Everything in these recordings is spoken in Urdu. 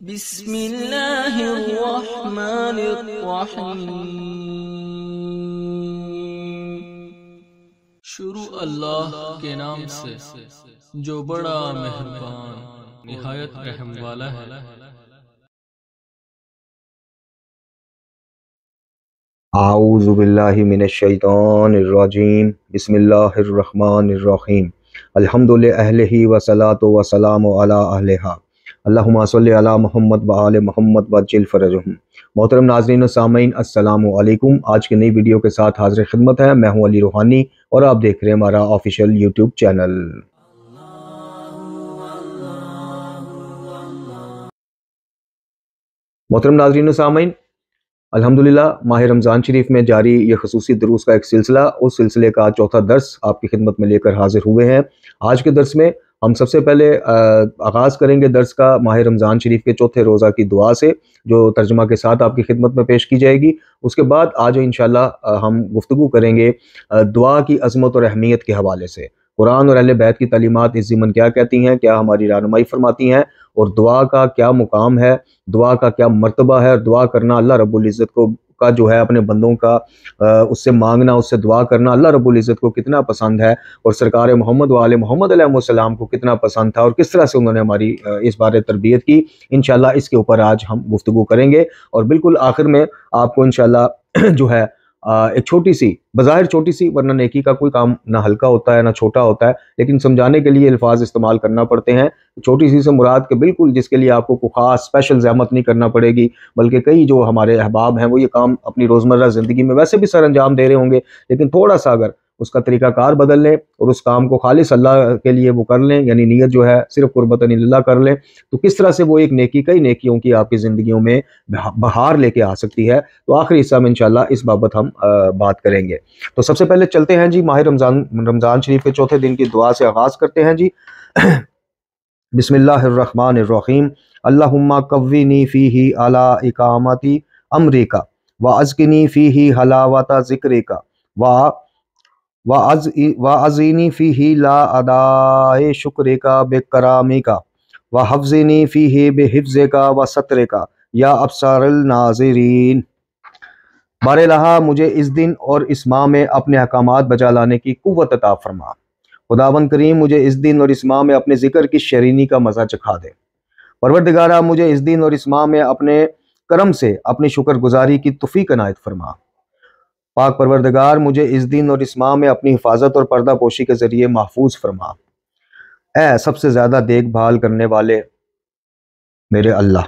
بسم اللہ الرحمن الرحیم۔ شروع اللہ کے نام سے جو بڑا مہربان نہایت رحم والا ہے۔ اعوذ باللہ من الشیطان الرجیم، بسم اللہ الرحمن الرحیم۔ الحمد للہ والصلاۃ والسلام علی اہلہا، اللہم صلی علی محمد و آل محمد وعجل فرجہم۔ محترم ناظرین و سامعین، السلام علیکم۔ آج کی نئی ویڈیو کے ساتھ حاضر خدمت ہے، میں ہوں علی روحانی اور آپ دیکھ رہے ہیں ہمارا آفیشیل یوٹیوب چینل۔ محترم ناظرین و سامعین، الحمدللہ ماہ رمضان شریف میں جاری یہ خصوصی دروس کا ایک سلسلہ، اس سلسلے کا چوتھا درس آپ کی خدمت میں لے کر حاضر ہوئے ہیں۔ آج کے درس میں ہم سب سے پہلے آغاز کریں گے درس کا ماہ رمضان شریف کے چوتھے روزہ کی دعا سے، جو ترجمہ کے ساتھ آپ کی خدمت میں پیش کی جائے گی۔ اس کے بعد آج انشاءاللہ ہم گفتگو کریں گے دعا کی عظمت اور اہمیت کے حوالے سے، قرآن اور اہل بیت کی تعلیمات اس ضمن کیا کہتی ہیں، کیا ہماری رہنمائی فرماتی ہیں، اور دعا کا کیا مقام ہے، دعا کا کیا مرتبہ ہے، اور دعا کرنا اللہ رب العزت کا جو ہے اپنے بندوں کا اس سے مانگنا، اس سے دعا کرنا اللہ رب العزت کو کتنا پسند ہے، اور سرکار محمد و آل محمد علیہ السلام کو کتنا پسند تھا، اور کس طرح سے انہوں نے ہماری اس بارے تربیت کی۔ انشاءاللہ اس کے اوپر آج ہم گفتگو کریں گے، اور بالکل آخر میں آپ کو انشاءاللہ جو ہے ایک چھوٹی سی، بظاہر چھوٹی سی، ورنہ نیکی کا کوئی کام نہ ہلکا ہوتا ہے نہ چھوٹا ہوتا ہے، لیکن سمجھانے کے لیے الفاظ استعمال کرنا پڑتے ہیں۔ چھوٹی سی سے مراد کہ بالکل جس کے لیے آپ کو کوئی خاص اسپیشل زحمت نہیں کرنا پڑے گی، بلکہ کئی جو ہمارے احباب ہیں وہ یہ کام اپنی روزمرہ زندگی میں ویسے بھی سر انجام دے رہے ہوں گے، لیکن تھوڑا سا اگر اس کا طریقہ کار بدل لیں اور اس کام کو خالص اللہ کے لیے وہ کر لیں، یعنی نیت جو ہے صرف قربت اللہ کر لیں، تو کس طرح سے وہ ایک نیکی، کئی نیکیوں کی آپ کی زندگیوں میں بہار لے کے آ سکتی ہے۔ تو آخری حصہ میں انشاءاللہ اس بابت ہم بات کریں گے۔ تو سب سے پہلے چلتے ہیں جی، ماہ رمضان شریف کے چوتھے دن کی دعا سے آغاز کرتے ہیں جی۔ بسم اللہ الرحمن الرحیم۔ اللہم قوینی فیہ علی اقامت امریکا وازکنی فیہ حلاوت ذکرکا وعزینی فیہ لا اداء شکرکا بکرامکا وحفظنی فیہ بحفظکا وسترکا یا ابصار الناظرین۔ بار الہا مجھے اس دن اور اس ماہ میں اپنے احکامات بجا لانے کی قوت عطا فرما۔ خداوند کریم مجھے اس دن اور اس ماہ میں اپنے ذکر کی شیرینی کا مزہ چکھا دے۔ پروردگارہ مجھے اس دن اور اس ماہ میں اپنے کرم سے اپنی شکر گزاری کی توفیق عنایت فرما۔ پاک پروردگار مجھے اس دن اور اس ماہ میں اپنی حفاظت اور پردہ پوشی کے ذریعے محفوظ فرما۔ اے سب سے زیادہ دیکھ بھال کرنے والے میرے اللہ۔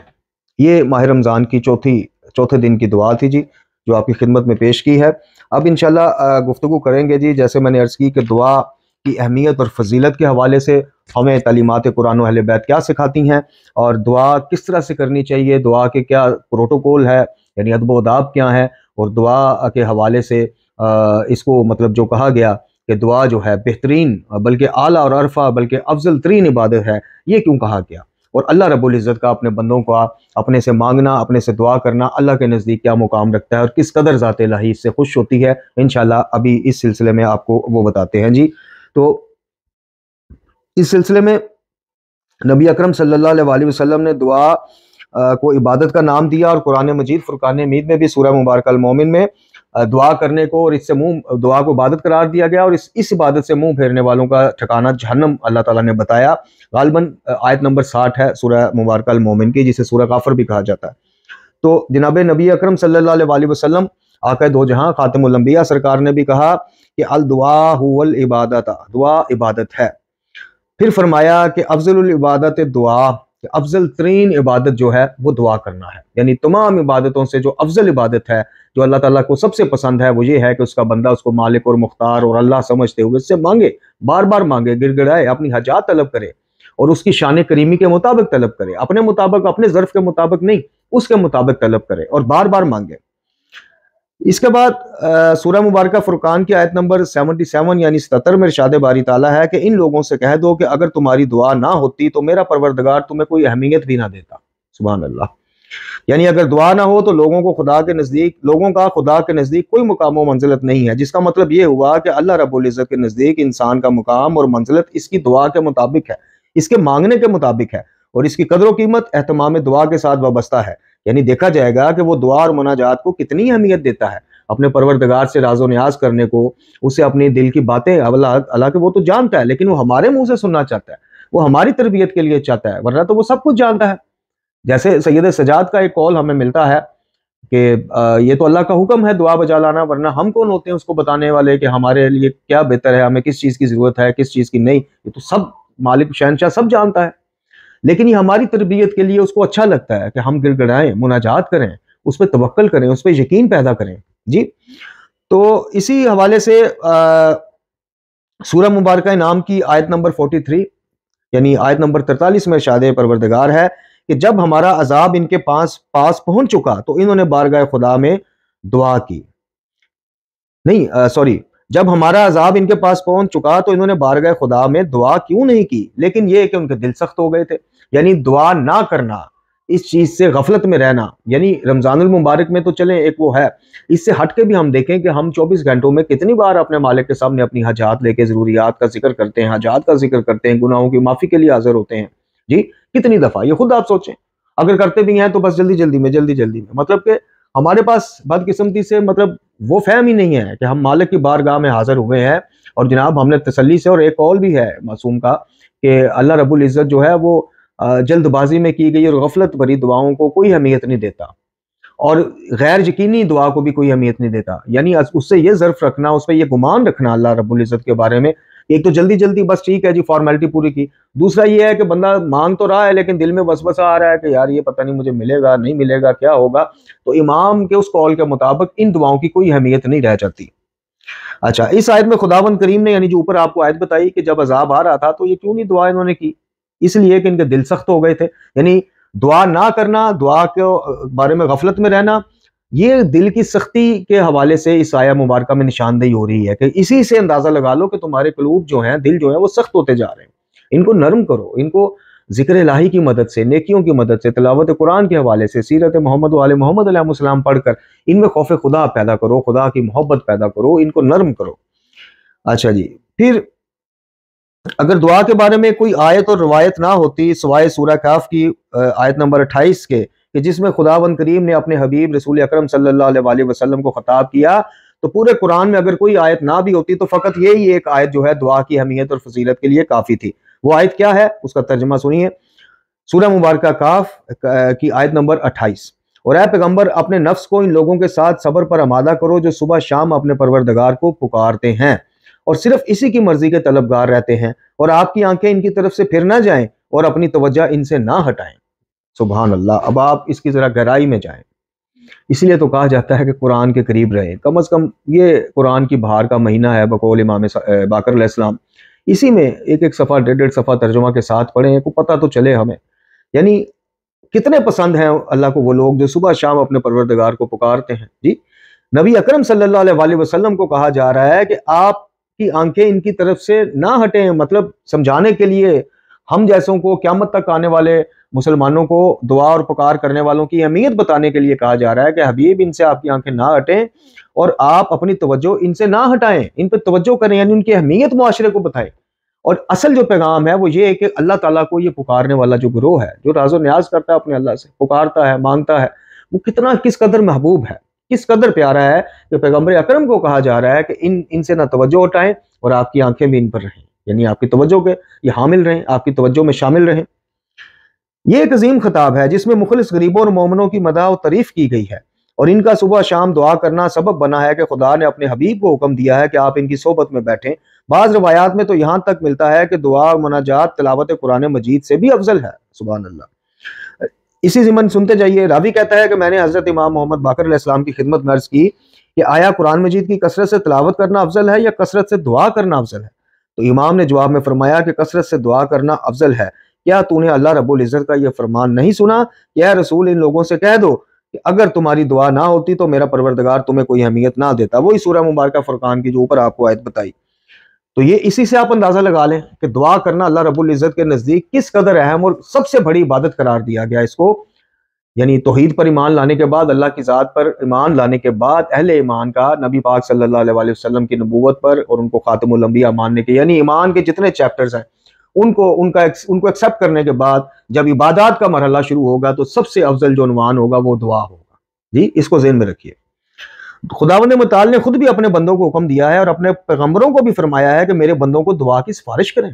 یہ ماہ رمضان کی چوتھے دن کی دعا تھی جی، جو آپ کی خدمت میں پیش کی ہے۔ اب انشاءاللہ گفتگو کریں گے جی، جیسے میں نے عرض کی کہ دعا کی اہمیت اور فضیلت کے حوالے سے ہمیں تعلیمات قرآن و اہل بیت کیا سکھاتی ہیں، اور دعا کس طرح سے کرنی چاہیے، دعا کے کیا پروٹوکول ہے، یعنی ادب و آداب کیا ہیں، اور دعا کے حوالے سے اس کو مطلب جو کہا گیا کہ دعا جو ہے بہترین بلکہ اعلیٰ اور عرفہ بلکہ افضل ترین عبادت ہے، یہ کیوں کہا گیا، اور اللہ رب العزت کا اپنے بندوں کو اپنے سے مانگنا، اپنے سے دعا کرنا اللہ کے نزدیک کیا مقام رکھتا ہے، اور کس قدر ذات الہی اس سے خوش ہوتی ہے، انشاءاللہ ابھی اس سلسلے میں آپ کو وہ بتاتے ہیں جی۔ تو اس سلسلے میں نبی اکرم صلی اللہ علیہ وسلم نے دعا کو عبادت کا نام دیا، اور قرآن مجید فرقان حمید میں بھی سورہ مبارکہ المومن میں دعا کرنے کو اور اس سے دعا کو عبادت قرار دیا گیا، اور اس عبادت سے منہ پھیرنے والوں کا ٹھکانہ جہنم اللہ تعالیٰ نے بتایا۔ غالباً آیت نمبر 60 ہے سورہ مبارکہ المومن کی، جسے سورہ غافر بھی کہا جاتا ہے۔ تو جناب نبی اکرم صلی اللہ علیہ وسلم آقا دو جہاں خاتم الانبیاء سرکار نے بھی کہا کہ الدعاء هو العبادت، دعا عبادت ہے۔ پھر فرمایا کہ افضل العبادت دعا، کہ افضل ترین عبادت جو ہے وہ دعا کرنا ہے، یعنی تمام عبادتوں سے جو افضل عبادت ہے، جو اللہ تعالیٰ کو سب سے پسند ہے، وہ یہ ہے کہ اس کا بندہ اس کو مالک اور مختار اور اللہ سمجھتے ہوئے اس سے مانگے، بار بار مانگے، گڑ گڑائے، اپنی حاجات طلب کرے، اور اس کی شان کریمی کے مطابق طلب کرے، اپنے مطابق، اپنے ظرف کے مطابق نہیں، اس کے مطابق طلب کرے اور بار بار مانگے۔ اس کے بعد سورہ مبارکہ فرقان کی آیت نمبر 77 یعنی 77 میں ارشاد باری تعالیٰ ہے کہ ان لوگوں سے کہہ دو کہ اگر تمہاری دعا نہ ہوتی تو میرا پروردگار تمہیں کوئی اہمیت بھی نہ دیتا۔ سبحان اللہ۔ یعنی اگر دعا نہ ہو تو لوگوں کا خدا کے نزدیک کوئی مقام و منزلت نہیں ہے، جس کا مطلب یہ ہوا کہ اللہ رب العزت کے نزدیک انسان کا مقام اور منزلت اس کی دعا کے مطابق ہے، اس کے مانگنے کے مطابق ہے، اور اس کی قدر و قیمت اہتمام دعا کے ساتھ وابستہ ہے. یعنی دیکھا جائے گا کہ وہ دعا اور مناجات کو کتنی اہمیت دیتا ہے، اپنے پروردگار سے راز و نیاز کرنے کو، اسے اپنی دل کی باتیں، اللہ کہ وہ تو جانتا ہے لیکن وہ ہمارے منہ سے سننا چاہتا ہے، وہ ہماری تربیت کے لیے چاہتا ہے، ورنہ تو وہ سب کچھ جانتا ہے. جیسے سید سجاد کا ایک قول ہمیں ملتا ہے کہ یہ تو اللہ کا حکم ہے دعا بجا لانا، ورنہ ہم کون ہوتے ہیں اس کو بتانے والے کہ ہمارے لیے کیا بہتر ہے، ہمیں کس چیز کی ضرورت ہے، کس چیز کی نہیں. یہ تو سب مالک شہنشاہ سب جانتا ہے، لیکن یہ ہماری تربیت کے لیے اس کو اچھا لگتا ہے کہ ہم گڑ گڑائیں، مناجات کریں، اس پہ توکل کریں، اس پہ یقین پیدا کریں. جی تو اسی حوالے سے سورہ مبارکہ انعام کی آیت نمبر 43 یعنی آیت نمبر 43 میں ارشاد پروردگار ہے کہ جب ہمارا عذاب ان کے پاس پہنچ چکا تو انہوں نے بارگاہ خدا میں دعا کی. جب ہمارا عذاب ان کے پاس پہنچ چکا تو انہوں نے بارگاہ خدا میں دعا کیوں نہیں کی، لیکن یہ کہ ان کے دل سخت ہو گئے تھے. یعنی دعا نہ کرنا، اس چیز سے غفلت میں رہنا. یعنی رمضان المبارک میں تو چلیں ایک وہ ہے، اس سے ہٹ کے بھی ہم دیکھیں کہ ہم 24 گھنٹوں میں کتنی بار اپنے مالک کے سامنے اپنی حاجات لے کے ضروریات کا ذکر کرتے ہیں، حاجات کا ذکر کرتے ہیں، گناہوں کی معافی کے لیے حاضر ہوتے ہیں. جی کتنی دفعہ، یہ خود آپ سوچیں. اگر کرتے بھی ہیں تو بس جلدی میں، مطلب کہ ہمارے پاس بدقسمتی سے وہ فہم ہی نہیں ہے کہ ہم مالک کی بارگاہ میں حاضر ہوئے ہیں. اور جناب ہم نے تسلی سے، اور ایک قول بھی ہے معصوم کا کہ اللہ رب العزت جو ہے وہ جلد بازی میں کی گئی اور غفلت بھری دعاؤں کو کوئی اہمیت نہیں دیتا، اور غیر یقینی دعا کو بھی کوئی اہمیت نہیں دیتا. یعنی اس سے یہ ظرف رکھنا، اس پہ یہ گمان رکھنا اللہ رب العزت کے بارے میں، ایک تو جلدی بس ٹھیک ہے جی فارمیلٹی پوری کی، دوسرا یہ ہے کہ بندہ مانگ تو رہا ہے لیکن دل میں وسوسہ آ رہا ہے کہ یار یہ پتہ نہیں مجھے ملے گا نہیں ملے گا، کیا ہوگا. تو امام کے اس قول کے مطابق ان دعاؤں کی کوئی اہمیت نہیں رہ جاتی. اچھا، اس آیت میں خداوند کریم نے، یعنی جو اوپر آپ کو آیت بتائی کہ جب عذاب آ رہا تھا تو یہ کیوں نہیں دعا انہوں نے کی، اس لیے کہ ان کے دل سخت ہو گئے تھے. یعنی دعا نہ کرنا، دعا کے بارے میں غفلت میں رہنا، یہ دل کی سختی کے حوالے سے اس آیہ مبارکہ میں نشاندہی ہو رہی ہے کہ اسی سے اندازہ لگا لو کہ تمہارے قلوب جو ہیں، دل جو ہیں وہ سخت ہوتے جا رہے ہیں. ان کو نرم کرو، ان کو ذکر الہی کی مدد سے، نیکیوں کی مدد سے، تلاوت قرآن کے حوالے سے، سیرت محمد و آل محمد علیہ السلام پڑھ کر ان میں خوف خدا پیدا کرو، خدا کی محبت پیدا کرو، ان کو نرم کرو. اچھا جی، پھر اگر دعا کے بارے میں کوئی آیت اور روایت نہ ہوتی سوائے سورہ کہف کی آیت نمبر 28 کے، کہ جس میں خداوند کریم نے اپنے حبیب رسول اکرم صلی اللہ علیہ وسلم کو خطاب کیا، تو پورے قرآن میں اگر کوئی آیت نہ بھی ہوتی تو فقط یہی ایک آیت جو ہے دعا کی اہمیت اور فضیلت کے لیے کافی تھی. وہ آیت کیا ہے، اس کا ترجمہ سنیے. سورہ مبارکہ کاف کی آیت نمبر 28: اور اے پیغمبر اپنے نفس کو ان لوگوں کے ساتھ صبر پر آمادہ کرو جو صبح شام اپنے پروردگار کو پکارتے ہیں اور صرف اسی کی مرضی کے طلبگار رہتے ہیں، اور آپ کی آنکھیں ان کی طرف سے پھر نہ جائیں اور اپنی توجہ ان سے نہ ہٹائیں. سبحان اللہ. اب آپ اس کی ذرا گہرائی میں جائیں. اس لیے تو کہا جاتا ہے کہ قرآن کے قریب رہیں. کم از کم یہ قرآن کی بہار کا مہینہ ہے بقول امام باقر علیہ السلام. اسی میں ایک صفحہ ڈیڑھ صفحہ ترجمہ کے ساتھ پڑھیں، کو پتہ تو چلے ہمیں. یعنی کتنے پسند ہیں اللہ کو وہ لوگ جو صبح شام اپنے پروردگار کو پکارتے ہیں. جی نبی اکرم صلی اللہ علیہ وسلم کو کہا جا رہا ہے کہ آپ کی آنکھیں ان کی طرف سے نہ ہٹیں، مطلب سمجھانے کے لیے ہم جیسوں کو، قیامت تک آنے والے مسلمانوں کو دعا اور پکار کرنے والوں کی اہمیت بتانے کے لیے کہا جا رہا ہے کہ حبیب ان سے آپ کی آنکھیں نہ ہٹیں اور آپ اپنی توجہ ان سے نہ ہٹائیں، ان پہ توجہ کریں، یعنی ان کی اہمیت معاشرے کو بتائیں. اور اصل جو پیغام ہے وہ یہ ہے کہ اللہ تعالیٰ کو یہ پکارنے والا جو گروہ ہے، جو راز و نیاز کرتا ہے اپنے اللہ سے، پکارتا ہے، مانگتا ہے، وہ کس قدر محبوب ہے، کس قدر پیارا ہے کہ پیغمبر اکرم کو کہا جا رہا ہے کہ ان سے نہ توجہ ہٹائیں اور آپ کی آنکھیں بھی ان پر رہیں، یعنی آپ کی توجہ کے یہ حامل رہیں، آپ کی توجہ میں شامل رہیں. یہ ایک عظیم خطاب ہے جس میں مخلص غریبوں اور مومنوں کی مدح و تعریف کی گئی ہے، اور ان کا صبح شام دعا کرنا سبب بنا ہے کہ خدا نے اپنے حبیب کو حکم دیا ہے کہ آپ ان کی صحبت میں بیٹھیں. بعض روایات میں تو یہاں تک ملتا ہے کہ دعا اور مناجات تلاوت قرآن مجید سے بھی افضل ہے. سبحان اللہ. اسی ضمن سنتے جائیے. راوی کہتا ہے کہ میں نے حضرت امام محمد باقر علیہ السلام کی خدمت میں عرض کی کہ آیا قرآن مجید کی کثرت سے تلاوت کرنا افضل ہے یا کثرت سے دعا کرنا افضل ہے؟ تو امام نے جواب میں فرمایا کہ کثرت سے دعا کرنا افضل ہے. کیا تو نے اللہ رب العزت کا یہ فرمان نہیں سنا کہ اے رسول ان لوگوں سے کہہ دو کہ اگر تمہاری دعا نہ ہوتی تو میرا پروردگار تمہیں کوئی اہمیت نہ دیتا. وہی سورہ مبارکہ فرقان کی جو اوپر آپ کو آیت بتائی. تو یہ اسی سے آپ اندازہ لگا لیں کہ دعا کرنا اللہ رب العزت کے نزدیک کس قدر اہم اور سب سے بڑی عبادت قرار دیا گیا اس کو. یعنی توحید پر ایمان لانے کے بعد، اللہ کی ذات پر ایمان لانے کے بعد، اہل ایمان کا نبی پاک صلی اللہ علیہ وسلم کی نبوت پر اور ان کو خاتم الانبیاء ماننے کے، یعنی ایمان کے جتنے چیپٹرز ہیں ان کو ایکسیپٹ کرنے کے بعد جب عبادات کا مرحلہ شروع ہوگا تو سب سے افضل جو عنوان ہوگا وہ دعا ہوگا. جی اس کو ذہن میں رکھیے. خداوند متعال نے خود بھی اپنے بندوں کو حکم دیا ہے اور اپنے پیغمبروں کو بھی فرمایا ہے کہ میرے بندوں کو دعا کی سفارش کریں.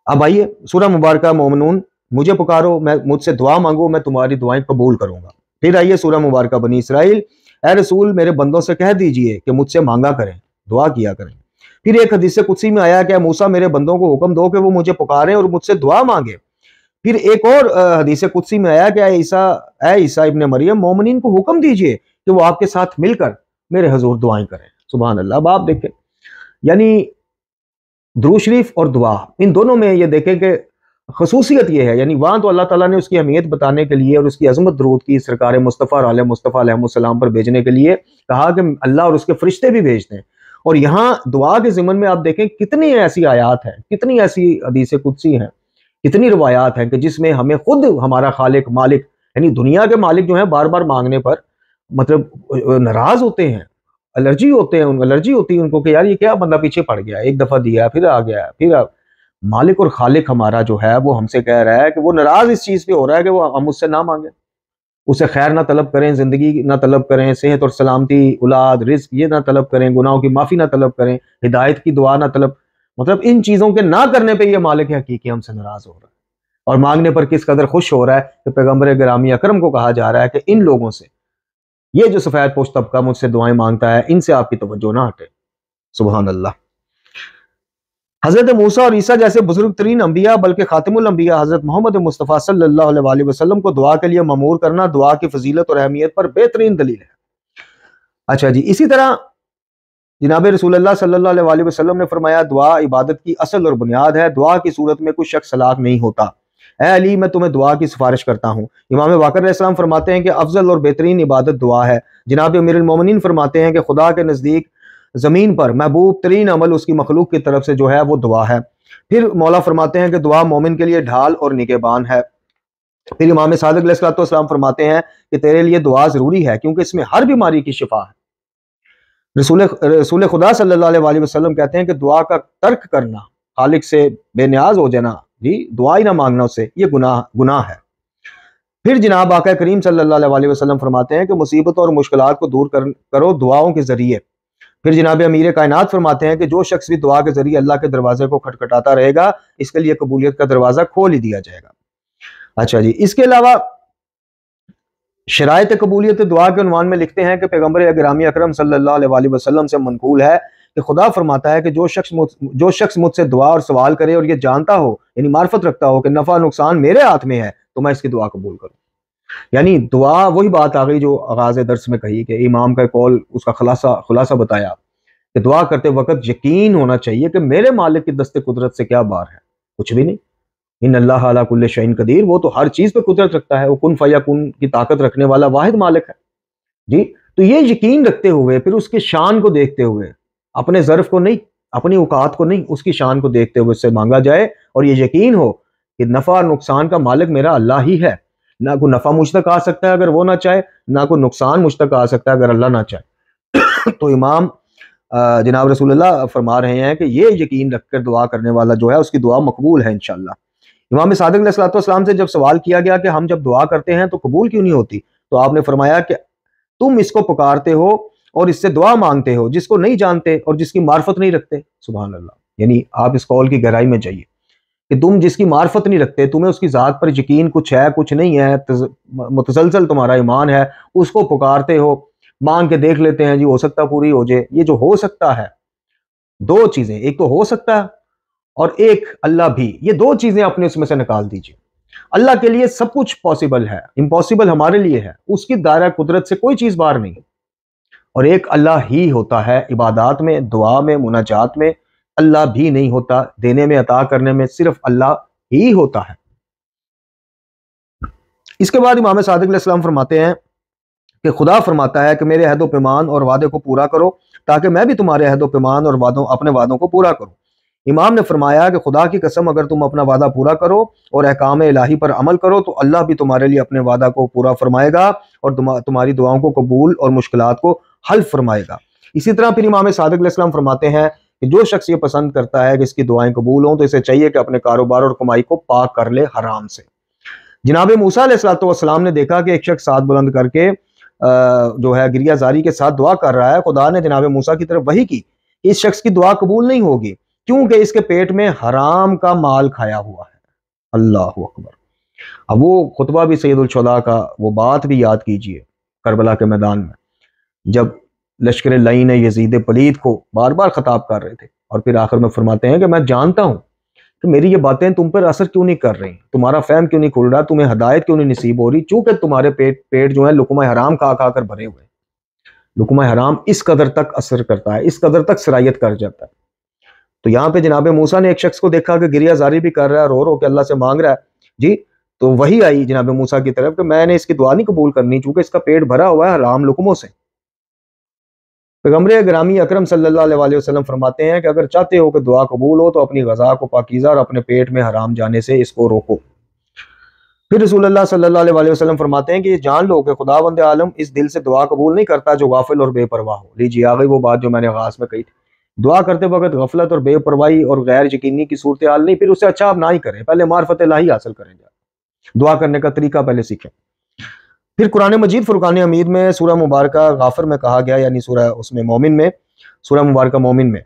اب آئیے سورہ مبارکہ مومنون، مجھے پکارو، مجھ سے دعا مانگو، میں تمہاری دعائیں قبول کروں گا. پھر آئیے سورہ مبارکہ بنی اسرائیل، اے رسول میرے بندوں سے کہہ دیجئے کہ مجھ سے مانگا کریں، دعا کیا کریں. پھر ایک حدیث قدسی میں آیا کہ اے موسیٰ میرے بندوں کو حکم دو کہ وہ مجھے پکاریں اور مجھ سے دعا مانگے. پھر ایک اور حدیث قدسی میں آیا کہ اے عیسیٰ ابن مریم مومنین کو حکم دیجئے کہ وہ آپ کے ساتھ مل کر میرے حضور دعائیں کریں. سبحان اللہ. اب آپ دیکھیں یعنی درود شریف اور دعا ان دونوں میں یہ دیکھیں کہ خصوصیت یہ ہے، یعنی وہاں تو اللہ تعالیٰ نے اس کی اہمیت بتانے کے لیے اور اس کی عظمت درود کی سرکار مصطفیٰ اور آل مصطفیٰ علیہ السلام پر بھیجنے کے لیے کہا کہ اللہ اور اس کے فرشتے بھی بھیجتے ہیں. اور یہاں دعا کے ضمن میں آپ دیکھیں کتنی ایسی آیات ہیں، کتنی ایسی حدیث قدسی ہیں، کتنی روایات ہیں کہ جس میں ہمیں خود ہمارا خالق مالک یعنی دنیا کے مالک جو ہیں بار بار مانگنے پر مطلب ناراض ہوتے ہیں، الرجی ہوتی ہے ان کو کہ یار یہ کیا بندہ پیچھے پڑ گیا، ایک دفعہ دیا پھر آ گیا. پھر مالک اور خالق ہمارا جو ہے وہ ہم سے کہہ رہا ہے کہ وہ ناراض اس چیز پہ ہو رہا ہے کہ وہ ہم اس سے نہ مانگیں، اسے خیر نہ طلب کریں، زندگی نہ طلب کریں، صحت اور سلامتی، اولاد، رزق یہ نہ طلب کریں، گناہوں کی معافی نہ طلب کریں، ہدایت کی دعا نہ طلب، مطلب ان چیزوں کے نہ کرنے پہ یہ مالک حقیقی ہم سے ناراض ہو رہا ہے. اور مانگنے پر کس قدر خوش ہو رہا ہے کہ پیغمبر گرامی اکرم کو کہا جا رہا ہے کہ ان لوگوں سے، یہ جو سفید پوش طبقہ مجھ سے دعائیں مانگتا ہے، ان سے آپ کی توجہ نہ ہٹے. سبحان اللہ. حضرت موسیٰ اور عیسیٰ جیسے بزرگ ترین انبیاء بلکہ خاتم الانبیاء حضرت محمد مصطفیٰ صلی اللہ علیہ وآلہ وسلم کو دعا کے لیے مامور کرنا دعا کی فضیلت اور اہمیت پر بہترین دلیل ہے. اچھا جی، اسی طرح جناب رسول اللہ صلی اللہ علیہ وآلہ وسلم نے فرمایا دعا عبادت کی اصل اور بنیاد ہے، دعا کی صورت میں کوئی شخص ہلاک نہیں ہوتا. اے علی میں تمہیں دعا کی سفارش کرتا ہوں. امام باقر علیہ السلام فرماتے ہیں کہ افضل اور بہترین عبادت دعا ہے. جناب امیر المومنین فرماتے ہیں کہ خدا کے نزدیک زمین پر محبوب ترین عمل اس کی مخلوق کی طرف سے جو ہے وہ دعا ہے. پھر مولا فرماتے ہیں کہ دعا مومن کے لیے ڈھال اور نگہبان ہے. پھر امام صادق علیہ السلام فرماتے ہیں کہ تیرے لیے دعا ضروری ہے کیونکہ اس میں ہر بیماری کی شفا ہے. رسول خدا صلی اللہ علیہ وآلہ وسلم کہتے ہیں کہ دعا کا ترک کرنا، خالق سے بے نیاز ہو جانا، جی دعا ہی نہ مانگنا اس سے، یہ گناہ ہے. پھر جناب آقا کریم صلی اللہ علیہ وآلہ وسلم فرماتے ہیں کہ مصیبتوں اور مشکلات کو دور کرو دعاؤں کے ذریعے. پھر جناب امیر کائنات فرماتے ہیں کہ جو شخص بھی دعا کے ذریعے اللہ کے دروازے کو کھٹکھٹاتا رہے گا اس کے لیے قبولیت کا دروازہ کھول ہی دیا جائے گا. اچھا جی، اس کے علاوہ شرائط قبولیت دعا کے عنوان میں لکھتے ہیں کہ پیغمبر گرامی اکرم صلی اللہ علیہ وآلہ وسلم سے منقول ہے کہ خدا فرماتا ہے کہ جو شخص مجھ سے دعا اور سوال کرے اور یہ جانتا ہو یعنی معرفت رکھتا ہو کہ نفع نقصان میرے ہاتھ میں ہے تو میں اس کی دعا قبول کروں. یعنی دعا وہی بات آ گئی جو آغاز درس میں کہی کہ امام کا قول اس کا خلاصہ بتایا کہ دعا کرتے وقت یقین ہونا چاہیے کہ میرے مالک کی دست قدرت سے کیا بار ہے، کچھ بھی نہیں. ان اللہ علی کل شیء قدیر، وہ تو ہر چیز پہ قدرت رکھتا ہے، وہ کن فیکون کی طاقت رکھنے والا واحد مالک ہے. جی تو یہ یقین رکھتے ہوئے پھر اس کی شان کو دیکھتے ہوئے، اپنے ظرف کو نہیں، اپنی اوقات کو نہیں، اس کی شان کو دیکھتے ہوئے اس سے مانگا جائے اور یہ یقین ہو کہ نفع اور نقصان کا مالک میرا اللہ ہی ہے. نہ کوئی نفع مجھ تک آ سکتا ہے اگر وہ نہ چاہے، نہ کوئی نقصان مجھ تک آ سکتا ہے اگر اللہ نہ چاہے. تو امام جناب رسول اللہ فرما رہے ہیں کہ یہ یقین رکھ کر دعا کرنے والا جو ہے اس کی دعا مقبول ہے انشاءاللہ. امام صادق علیہ السلام سے جب سوال کیا گیا کہ ہم جب دعا کرتے ہیں تو قبول کیوں نہیں ہوتی، تو آپ نے فرمایا کہ تم اس کو پکارتے ہو اور اس سے دعا مانگتے ہو جس کو نہیں جانتے اور جس کی معرفت نہیں رکھتے. سبحان اللہ. یعنی آپ اس قول کی گہرائی میں جائیے کہ تم جس کی معرفت نہیں رکھتے، تمہیں اس کی ذات پر یقین کچھ ہے کچھ نہیں ہے، متسلسل تمہارا ایمان ہے، اس کو پکارتے ہو، مانگ کے دیکھ لیتے ہیں جی ہو سکتا پوری ہو جائے. یہ جو ہو سکتا ہے دو چیزیں، ایک تو ہو سکتا ہے اور ایک اللہ بھی، یہ دو چیزیں اپنے اس میں سے نکال دیجئے. اللہ کے لیے سب کچھ پاسبل ہے، امپاسبل ہمارے لیے ہے، اس کی دائرہ قدرت سے کوئی چیز باہر نہیں. اور ایک اللہ ہی ہوتا ہے عبادات میں، دعا میں، مناجات میں اللہ بھی نہیں ہوتا، دینے میں عطا کرنے میں صرف اللہ ہی ہوتا ہے. اس کے بعد امام صادق علیہ السلام فرماتے ہیں کہ خدا فرماتا ہے کہ میرے عہد و پیمان اور وعدے کو پورا کرو تاکہ میں بھی تمہارے عہد و پیمان اور اپنے وعدوں کو پورا کروں. امام نے فرمایا کہ خدا کی قسم اگر تم اپنا وعدہ پورا کرو اور احکام الہی پر عمل کرو تو اللہ بھی تمہارے لیے اپنے وعدہ کو پورا فرمائے گا اور تمہاری دعاؤں کو قبول اور مشکلات کو حل فرمائے گا. اسی طرح پھر امام صادق علیہ السلام فرماتے ہیں کہ جو شخص یہ پسند کرتا ہے کہ اس کی دعائیں قبول ہوں تو اسے چاہیے کہ اپنے کاروبار اور کمائی کو پاک کر لے حرام سے۔ جناب موسیٰ علیہ السلام نے دیکھا کہ ایک شخص ہاتھ بلند کر کے جو ہے گریہ زاری کے ساتھ دعا کر رہا ہے۔ خدا نے جناب موسیٰ کی طرف وحی کی کہ اس شخص کی دعا قبول نہیں ہوگی کیونکہ اس کے پیٹ میں حرام کا مال کھایا ہوا ہے۔ اللہ اکبر۔ اب وہ خطبہ بھی سید الشہداء کا، وہ بات بھی یاد کیجئے کربلا کے میدان میں جب لشکر لعین یزید پلید کو بار بار خطاب کر رہے تھے، اور پھر آخر میں فرماتے ہیں کہ میں جانتا ہوں کہ میری یہ باتیں تم پر اثر کیوں نہیں کر رہی، تمہارا فہم کیوں نہیں کھل رہا، تمہیں ہدایت کیوں نہیں نصیب ہو رہی، چونکہ تمہارے پیٹ جو ہے لقمہ حرام کھا کھا کر بھرے ہوئے۔ لقمہ حرام اس قدر تک اثر کرتا ہے، اس قدر تک سرایت کر جاتا ہے۔ تو یہاں پہ جناب موسیٰ نے ایک شخص کو دیکھا کہ گریہ زاری بھی کر رہا ہے، رو رو کے اللہ سے مانگ رہا ہے جی، تو وہی آئی جناب موسیٰ کی طرف کہ میں نے اس کی دعا نہیں قبول کرنی چونکہ اس کا پیٹ بھرا ہوا ہے حرام لقموں سے۔ پیغمبر گرامی اکرم صلی اللہ علیہ وسلم فرماتے ہیں کہ اگر چاہتے ہو کہ دعا قبول ہو تو اپنی غذا کو پاکیزہ اور اپنے پیٹ میں حرام جانے سے اس کو روکو۔ پھر رسول اللہ صلی اللہ علیہ وسلم فرماتے ہیں کہ یہ جان لو کہ خداوند عالم اس دل سے دعا قبول نہیں کرتا جو غافل اور بے پرواہ ہو۔ لیجیے آ گئی وہ بات جو میں نے آغاز میں کہی تھی، دعا کرتے وقت غفلت اور بے پرواہی اور غیر یقینی کی صورتحال نہیں، پھر اس سے اچھا آپ نہ ہی کریں، پہلے معرفت الہی حاصل کریں، دعا کرنے کا طریقہ پہلے سیکھیں۔ پھر قرآن مجید فرقان حمید میں سورہ مبارکہ غافر میں کہا گیا، یعنی سورہ اس میں مومن میں، سورہ مبارکہ مومن میں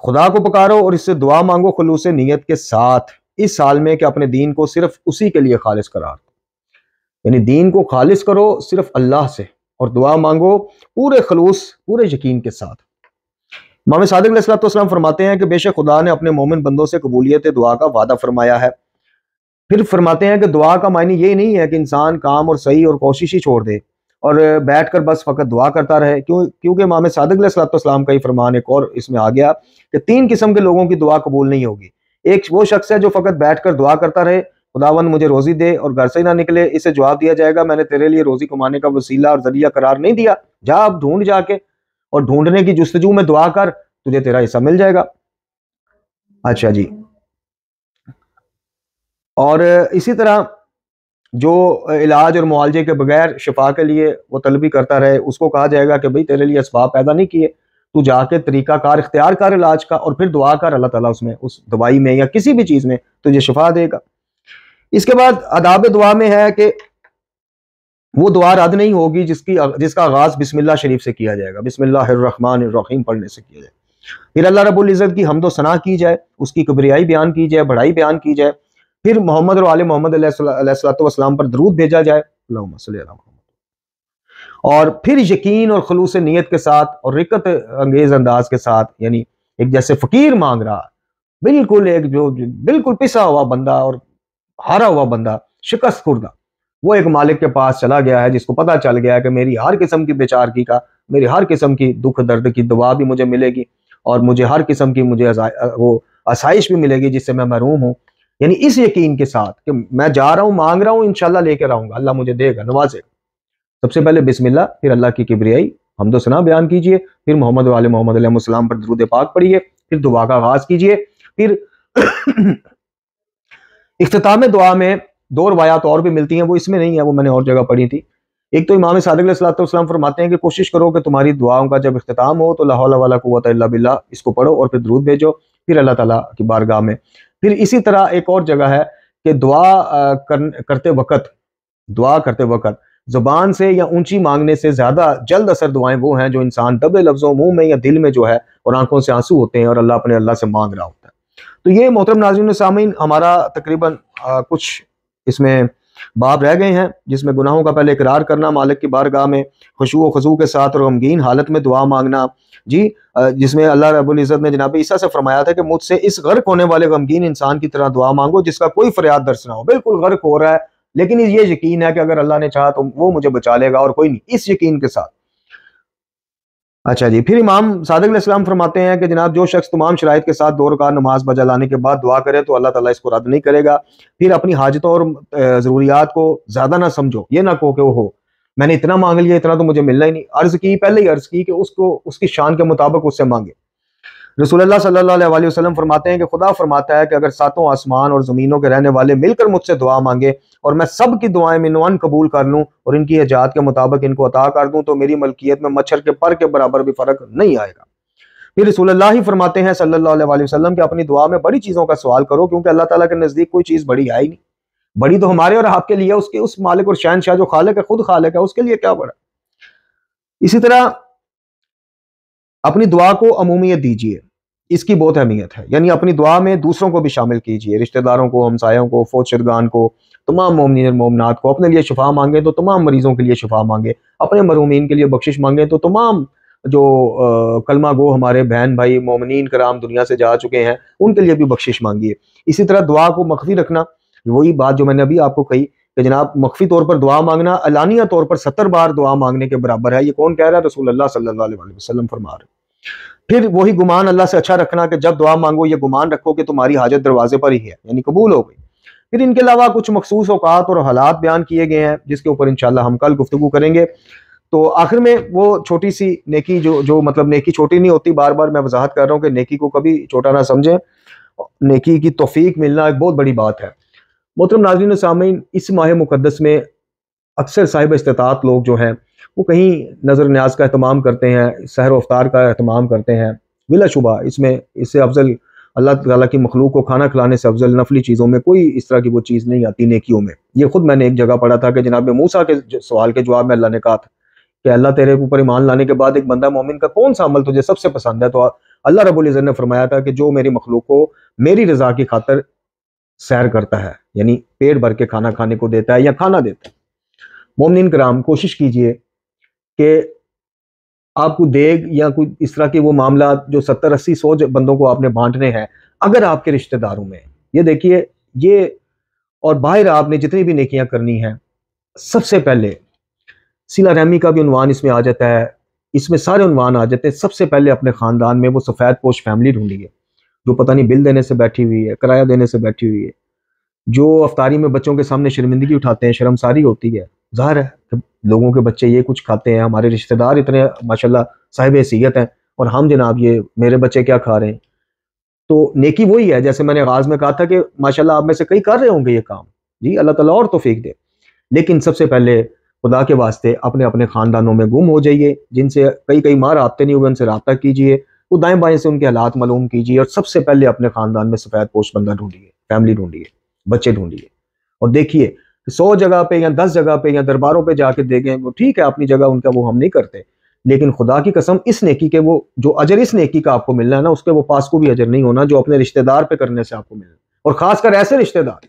خدا کو پکارو اور اس سے دعا مانگو خلوص نیت کے ساتھ اس حال میں کہ اپنے دین کو صرف اسی کے لیے خالص قرار دو، یعنی دین کو خالص کرو صرف اللہ سے، اور دعا مانگو پورے خلوص پورے یقین کے ساتھ۔ امام صادق علیہ السلام فرماتے ہیں کہ بے شک خدا نے اپنے مومن بندوں سے قبولیت دعا کا وعدہ فرمایا ہے۔ پھر فرماتے ہیں کہ دعا کا معنی یہ نہیں ہے کہ انسان کام اور صحیح اور کوشش ہی چھوڑ دے اور بیٹھ کر بس فقط دعا کرتا رہے، کیونکہ امام صادق علیہ السلام کا ہی فرمان ایک اور اس میں آ گیا کہ 3 قسم کے لوگوں کی دعا قبول نہیں ہوگی۔ ایک وہ شخص ہے جو فقط بیٹھ کر دعا کرتا رہے، خداوند مجھے روزی دے، اور گھر سے ہی نہ نکلے، اسے جواب دیا جائے گا میں نے تیرے لیے روزی کمانے کا وسیلہ اور ذریعہ قرار نہیں دیا، جا اب ڈھونڈ جا کے، اور ڈھونڈنے کی جستجو میں دعا کر، تجھے تیرا حصہ مل جائے گا۔ اچھا جی، اور اسی طرح جو علاج اور معالجے کے بغیر شفا کے لیے وہ طلبی کرتا رہے، اس کو کہا جائے گا کہ بھئی تیرے لیے اسباب پیدا نہیں کیے، تو جا کے طریقہ کار اختیار کر علاج کا، اور پھر دعا کر، اللہ تعالیٰ اس میں اس دوائی میں یا کسی بھی چیز میں تجھے شفا دے گا۔ اس کے بعد آداب دعا میں ہے کہ وہ دعا رد نہیں ہوگی جس کا آغاز بسم اللہ شریف سے کیا جائے گا، بسم اللہ الرحمن الرحیم پڑھنے سے کیا جائے، پھر اللہ رب العزت کی حمد و ثنا کی جائے، اس کی کبریائی بیان کی جائے، بڑائی بیان کی جائے، پھر محمد اور آل محمد علیہ السلام پر درود بھیجا جائے، اللہم صلی علی محمد، اور پھر یقین اور خلوص نیت کے ساتھ اور رقت انگیز انداز کے ساتھ، یعنی ایک جیسے فقیر مانگ رہا، بالکل ایک جو بالکل پسا ہوا بندہ اور ہارا ہوا بندہ، شکست خوردہ، وہ ایک مالک کے پاس چلا گیا ہے جس کو پتہ چل گیا ہے کہ میری ہر قسم کی بیچارگی کا، میری ہر قسم کی دکھ درد کی دوا بھی مجھے ملے گی، اور مجھے ہر قسم کی مجھے وہ آسائش بھی ملے گی جس سے میں محروم ہوں، یعنی اس یقین کے ساتھ کہ میں جا رہا ہوں مانگ رہا ہوں، انشاءاللہ لے کے رہوں گا، اللہ مجھے دے گا، نوازے گا۔ سب سے پہلے بسم اللہ، پھر اللہ کی کبریائی حمد و ثنا بیان کیجئے، پھر محمد و آل محمد علیہ السلام پر درود پاک پڑھیے، پھر دعا کا آغاز کیجئے۔ پھر اختتام دعا میں 2 روایات اور بھی ملتی ہیں، وہ اس میں نہیں ہے، وہ میں نے اور جگہ پڑھی تھی۔ ایک تو امام صادق علیہ السلام فرماتے ہیں کہ کوشش کرو کہ تمہاری دعاؤں کا جب اختتام ہو تو لا حول ولا قوت الا باللہ اس کو پڑھو اور پھر درود بھیجو، پھر اللہ تعالیٰ کی بارگاہ میں۔ پھر اسی طرح ایک اور جگہ ہے کہ دعا کرتے وقت زبان سے یا اونچی مانگنے سے زیادہ جلد اثر دعائیں وہ ہیں جو انسان دبے لفظوں منہ میں یا دل میں جو ہے اور آنکھوں سے آنسو ہوتے ہیں اور اللہ سے مانگ رہا ہوتا ہے۔ تو یہ محترم ناظرین و سامعین ہمارا تقریباً کچھ اس میں باب رہ گئے ہیں، جس میں گناہوں کا پہلے اقرار کرنا مالک کی بارگاہ میں، خشوع و خضوع کے ساتھ اور غمگین حالت میں دعا مانگنا، جی جس میں اللہ رب العزت نے جناب عیسیٰ سے فرمایا تھا کہ مجھ سے اس غرق ہونے والے غمگین انسان کی طرح دعا مانگو جس کا کوئی فریاد درس نہ ہو، بالکل غرق ہو رہا ہے لیکن یہ یقین ہے کہ اگر اللہ نے چاہا تو وہ مجھے بچا لے گا اور کوئی نہیں، اس یقین کے ساتھ۔ اچھا جی، پھر امام صادق علیہ السلام فرماتے ہیں کہ جناب جو شخص تمام شرائط کے ساتھ 2 رکعت نماز بجا لانے کے بعد دعا کرے تو اللہ تعالیٰ اس کو رد نہیں کرے گا۔ پھر اپنی حاجتوں اور ضروریات کو زیادہ نہ سمجھو، یہ نہ کہو کہ وہ میں نے اتنا مانگ لیا، اتنا تو مجھے ملنا ہی نہیں، عرض کی پہلے ہی عرض کی کہ اس کو اس کی شان کے مطابق اس سے مانگے۔ رسول اللہ صلی اللہ علیہ وسلم فرماتے ہیں کہ خدا فرماتا ہے کہ اگر 7 آسمان اور زمینوں کے رہنے والے مل کر مجھ سے دعا مانگے اور میں سب کی دعائیں منوان قبول کر لوں اور ان کی حاجات کے مطابق ان کو عطا کر دوں تو میری ملکیت میں مچھر کے پر کے برابر بھی فرق نہیں آئے گا۔ پھر رسول اللہ ہی فرماتے ہیں صلی اللہ علیہ وسلم کہ اپنی دعا میں بڑی چیزوں کا سوال کرو، کیونکہ اللہ تعالیٰ کے نزدیک کوئی چیز بڑی ہے ہی نہیں. بڑی تو ہمارے اور آپ کے لیے، اس کے اس مالک اور شہنشاہ جو خالق ہے، خود خالق ہے، اس کے لیے کیا بڑا. اسی طرح اپنی دعا کو عمومیت دیجیے، اس کی بہت اہمیت ہے. یعنی اپنی دعا میں دوسروں کو بھی شامل کیجیے، رشتہ داروں کو، ہمسایوں کو، فوت شدگان کو، تمام مومنین اور مومنات کو. اپنے لیے شفا مانگیں تو تمام مریضوں کے لیے شفا مانگیں، اپنے مرحومین کے لیے بخشش مانگیں تو تمام جو کلمہ گو ہمارے بہن بھائی مومنین کرام دنیا سے جا چکے ہیں ان کے لیے بھی بخشش مانگیے. اسی طرح دعا کو مخفی رکھنا، وہی بات جو میں نے ابھی آپ کو کہی کہ جناب مخفی طور پر دعا مانگنا علانیہ طور پر 70 بار دعا مانگنے کے برابر ہے. یہ کون کہہ رہا ہے؟ رسول اللہ صلی اللہ علیہ وسلم فرما رہے. پھر وہی گمان اللہ سے اچھا رکھنا کہ جب دعا مانگو یہ گمان رکھو کہ تمہاری حاجت دروازے پر ہی ہے، یعنی قبول ہو گئی. پھر ان کے علاوہ کچھ مخصوص اوقات اور حالات بیان کیے گئے ہیں جس کے اوپر انشاءاللہ ہم کل گفتگو کریں گے. تو آخر میں وہ چھوٹی سی نیکی جو مطلب نیکی چھوٹی نہیں ہوتی، بار بار میں وضاحت کر رہا ہوں کہ نیکی کو کبھی چھوٹا نہ سمجھیں. نیکی کی توفیق ملنا ایک بہت بڑی بات ہے. محترم ناظرین و سامعین، اس ماہ مقدس میں اکثر صاحب استطاعت لوگ جو ہیں وہ کہیں نظر نیاز کا اہتمام کرتے ہیں، سحر و افطار کا اہتمام کرتے ہیں. بلا شبہ اس سے افضل اللہ تعالیٰ کی مخلوق کو کھانا کھلانے سے افضل نفلی چیزوں میں کوئی اس طرح کی وہ چیز نہیں آتی نیکیوں میں. یہ خود میں نے ایک جگہ پڑھا تھا کہ جناب موسیٰ کے سوال کے جواب میں اللہ نے کہا تھا کہ اللہ تیرے اوپر ایمان لانے کے بعد ایک بندہ مومن کا کون سا عمل تجھے سب سے پسند ہے؟ تو اللہ رب العزت نے فرمایا تھا کہ جو میری مخلوق کو میری رضا کی خاطر سیر کرتا ہے، یعنی پیٹ بھر کے کھانا کھانے کو دیتا ہے یا کھانا دیتا ہے. مومنین کرام کوشش کیجئے کہ آپ کو دیگ یا کوئی اس طرح کے وہ معاملات جو 70-80-100 بندوں کو آپ نے بانٹنے ہیں، اگر آپ کے رشتہ داروں میں یہ دیکھیے یہ اور باہر آپ نے جتنی بھی نیکیاں کرنی ہیں، سب سے پہلے صلہ رحمی کا بھی عنوان اس میں آ جاتا ہے، اس میں سارے عنوان آ جاتے ہیں. سب سے پہلے اپنے خاندان میں وہ سفید پوش فیملی ڈھونڈیے جو پتہ نہیں بل دینے سے بیٹھی ہوئی ہے، کرایہ دینے سے بیٹھی ہوئی ہے، جو افطاری میں بچوں کے سامنے شرمندگی اٹھاتے ہیں، شرمساری ہوتی ہے. ظاہر ہے کہ لوگوں کے بچے یہ کچھ کھاتے ہیں، ہمارے رشتہ دار اتنے ماشاءاللہ صاحب حیثیت ہیں، اور ہم جناب یہ میرے بچے کیا کھا رہے ہیں. تو نیکی وہی ہے جیسے میں نے آغاز میں کہا تھا کہ ماشاءاللہ آپ میں سے کئی کر رہے ہوں گے یہ کام، جی اللہ تعالیٰ اور توفیق دے. لیکن سب سے پہلے خدا کے واسطے اپنے خاندانوں میں گم ہو جائیے، جن سے کئی ماہ رابطے نہیں ہوئے ان سے رابطہ کیجئے، وہ دائیں بائیں سے ان کے حالات معلوم کیجئے، اور سب سے پہلے اپنے خاندان میں سفید پوش بندہ ڈھونڈیے، فیملی ڈھونڈیے، بچے ڈھونڈیے. اور دیکھیے 100 جگہ پہ یا 10 جگہ پہ یا درباروں پہ جا کے دیکھیں، وہ ٹھیک ہے اپنی جگہ ان کا وہ ہم نہیں کرتے، لیکن خدا کی قسم اس نیکی کے وہ جو اجر اس نیکی کا آپ کو ملنا ہے نا، اس کے وہ پاس کو بھی اجر نہیں ہونا جو اپنے رشتہ دار پہ کرنے سے آپ کو ملنا. اور خاص کر ایسے رشتہ دار،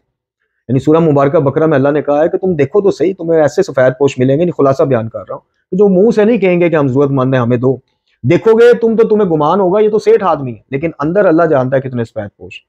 یعنی سورہ مبارکہ بقرہ میں اللہ نے کہا ہے کہ تم دیکھو تو صحیح، تمہیں ایسے سفید پوش ملیں گے. خلاصہ بیان کر رہا ہوں کہ جو منہ سے نہیں کہیں گے کہ ہم ضرورت مند ہیں ہمیں دو، دیکھو گے تم تو تمہیں گمان ہوگا یہ تو سیٹھ آدمی ہے، لیکن اندر اللہ جانتا ہے کتنے سفید پوش.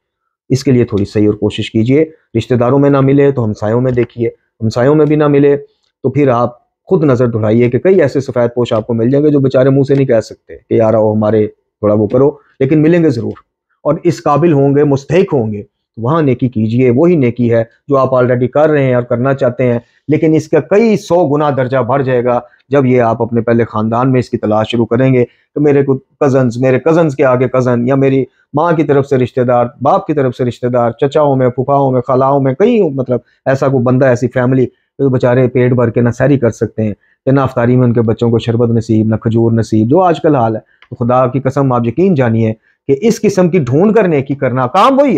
اس کے لیے تھوڑی صحیح اور کوشش کیجئے. رشتہ داروں میں نہ ملے تو ہمسایوں میں دیکھیے، ہمسایوں میں بھی نہ ملے تو پھر آپ خود نظر دہرائیے کہ کئی ایسے سفید پوش آپ کو مل جائیں گے جو بیچارے منہ سے نہیں کہہ سکتے کہ یار آؤ ہمارے تھوڑا وہ کرو، لیکن ملیں گے ضرور، اور اس قابل ہوں گے، مستحق ہوں گے. وہاں نیکی کیجئے. وہی نیکی ہے جو آپ آلریڈی کر رہے ہیں اور کرنا چاہتے ہیں، لیکن اس کا کئی 100 گنا درجہ بڑھ جائے گا جب یہ آپ اپنے پہلے خاندان میں اس کی تلاش شروع کریں گے کہ میرے کزنز کے آگے کزن، یا میری ماں کی طرف سے رشتہ دار، باپ کی طرف سے رشتہ دار، چچاؤں میں، پھوپھاؤں میں، خالاؤں میں، کئی مطلب ایسا کوئی بندہ، ایسی فیملی جو بیچارے پیٹ بھر کے نہ سحری کر سکتے ہیں کہ نہ افطاری میں ان کے بچوں کو شربت نصیب، نہ کھجور نصیب، جو آج کل حال ہے. تو خدا کی قسم آپ یقین جانیے کہ اس قسم کی ڈھونڈ کر نیکی کرنا کام وہی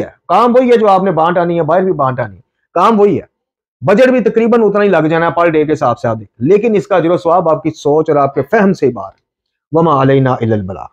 ہے جو آپ نے بانٹ آنی ہے، باہر بھی بانٹ آنی ہے، کام وہی ہے. بجٹ بھی تقریباً اتنا ہی لگ جانا ہے پر ڈے کے حساب سے آپ دیکھ، لیکن اس کا اجر و ثواب آپ کی سوچ اور آپ کے فہم سے ہی باہر. وما علینا الا البلاغ.